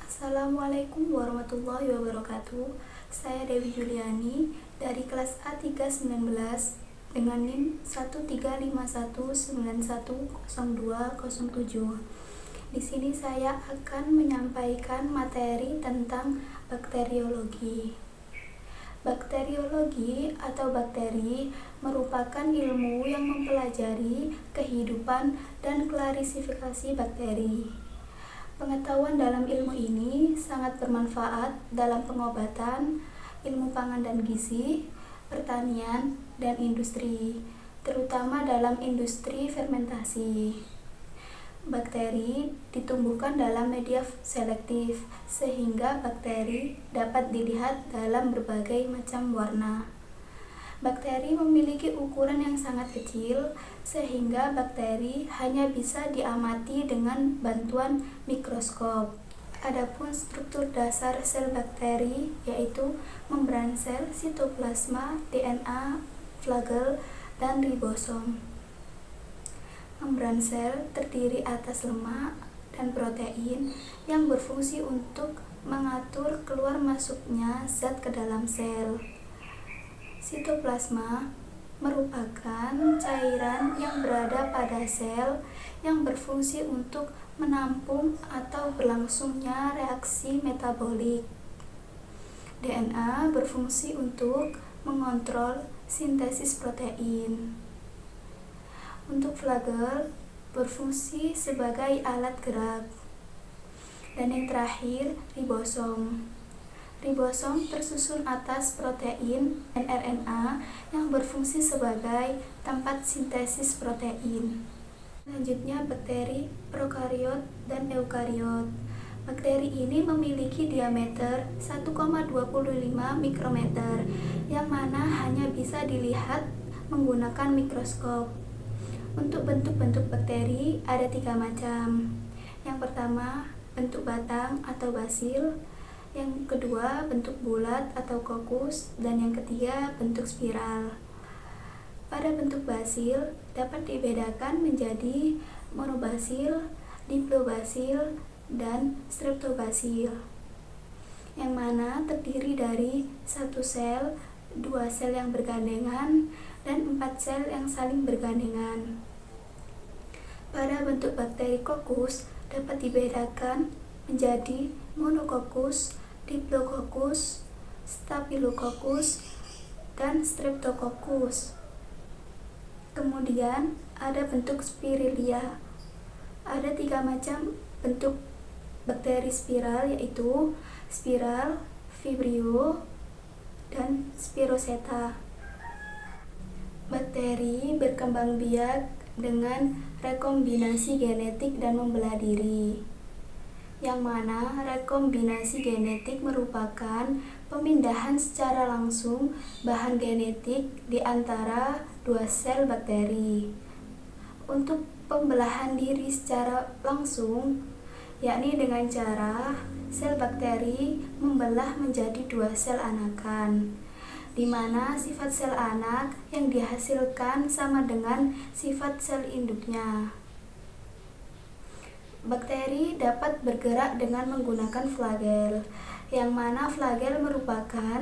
Assalamualaikum warahmatullahi wabarakatuh. Saya Dewi Juliani dari kelas A319 dengan NIM 1351910207. Di sini saya akan menyampaikan materi tentang bakteriologi. Bakteriologi atau bakteri merupakan ilmu yang mempelajari kehidupan dan klasifikasi bakteri. Pengetahuan dalam ilmu ini sangat bermanfaat dalam pengobatan, ilmu pangan dan gizi, pertanian, dan industri, terutama dalam industri fermentasi. Bakteri ditumbuhkan dalam media selektif, sehingga bakteri dapat dilihat dalam berbagai macam warna. Bakteri memiliki ukuran yang sangat kecil, sehingga bakteri hanya bisa diamati dengan bantuan mikroskop. Adapun struktur dasar sel bakteri yaitu membran sel, sitoplasma, DNA, flagel, dan ribosom. Membran sel terdiri atas lemak dan protein yang berfungsi untuk mengatur keluar masuknya zat ke dalam sel. Sitoplasma merupakan cairan yang berada pada sel yang berfungsi untuk menampung atau berlangsungnya reaksi metabolik. DNA berfungsi untuk mengontrol sintesis protein. Untuk flagel berfungsi sebagai alat gerak. Dan yang terakhir, ribosom. Ribosom tersusun atas protein dan RNA yang berfungsi sebagai tempat sintesis protein. Selanjutnya, bakteri prokariot dan eukariot. Bakteri ini memiliki diameter 1,25 mikrometer yang mana hanya bisa dilihat menggunakan mikroskop. Untuk bentuk-bentuk bakteri ada 3 macam. Yang pertama, bentuk batang atau basil. Yang kedua, bentuk bulat atau kokus. Dan yang ketiga, bentuk spiral. Pada bentuk basil dapat dibedakan menjadi monobasil, diplobasil, dan streptobasil, yang mana terdiri dari 1 sel, 2 sel yang bergandengan, dan 4 sel yang saling bergandengan. Pada bentuk bakteri kokus dapat dibedakan menjadi monokokus, diplococcus, staphylococcus, dan streptococcus. Kemudian ada bentuk spirilia. Ada 3 macam bentuk bakteri spiral, yaitu spiral, vibrio, dan spiroseta. Bakteri berkembang biak dengan rekombinasi genetik dan membelah diri, yang mana rekombinasi genetik merupakan pemindahan secara langsung bahan genetik di antara 2 sel bakteri. Untuk pembelahan diri secara langsung, yakni dengan cara sel bakteri membelah menjadi 2 sel anakan, di mana sifat sel anak yang dihasilkan sama dengan sifat sel induknya. Bakteri dapat bergerak dengan menggunakan flagel, yang mana flagel merupakan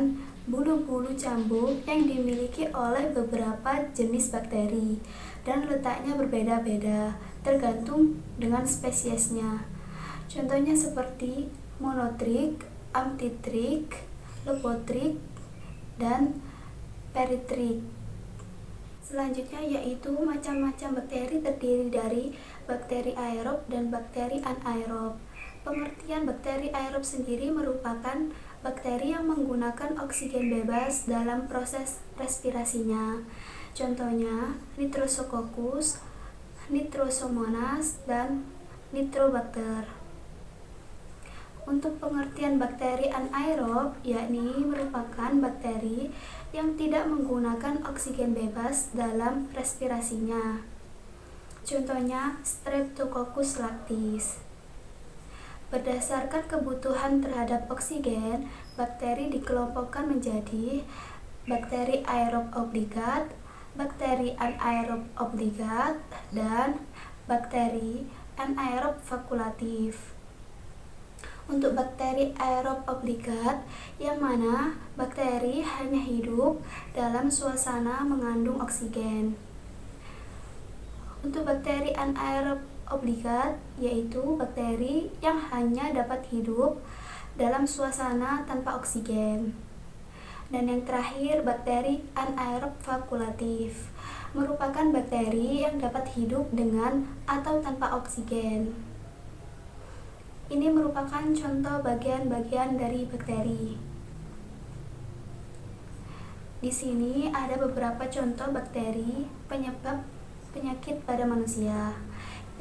bulu-bulu cambuk yang dimiliki oleh beberapa jenis bakteri dan letaknya berbeda-beda tergantung dengan spesiesnya. Contohnya seperti monotrik, amfitrik, lopotrik, dan peritrik. Selanjutnya yaitu macam-macam bakteri terdiri dari bakteri aerob dan bakteri anaerob. Pengertian bakteri aerob sendiri merupakan bakteri yang menggunakan oksigen bebas dalam proses respirasinya. Contohnya Nitrosococcus, Nitrosomonas, dan Nitrobacter. Untuk pengertian bakteri anaerob, yakni merupakan bakteri yang tidak menggunakan oksigen bebas dalam respirasinya. Contohnya Streptococcus lactis. Berdasarkan kebutuhan terhadap oksigen, bakteri dikelompokkan menjadi bakteri aerob obligat, bakteri anaerob obligat, dan bakteri anaerob fakultatif. Untuk bakteri aerob obligat, yang mana bakteri hanya hidup dalam suasana mengandung oksigen. Untuk bakteri anaerob obligat, yaitu bakteri yang hanya dapat hidup dalam suasana tanpa oksigen. Dan yang terakhir, bakteri anaerob fakultatif merupakan bakteri yang dapat hidup dengan atau tanpa oksigen. Ini merupakan contoh bagian-bagian dari bakteri. Di sini ada beberapa contoh bakteri penyebab penyakit pada manusia.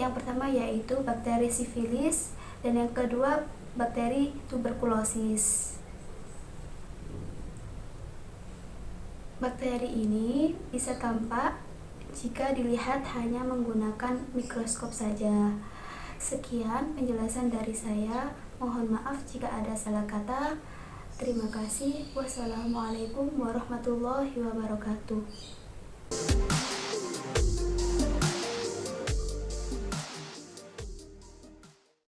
Yang pertama yaitu bakteri sifilis, dan yang kedua bakteri tuberkulosis. Bakteri ini bisa tampak jika dilihat hanya menggunakan mikroskop saja. Sekian penjelasan dari saya. Mohon maaf jika ada salah kata. Terima kasih. Wassalamualaikum warahmatullahi wabarakatuh.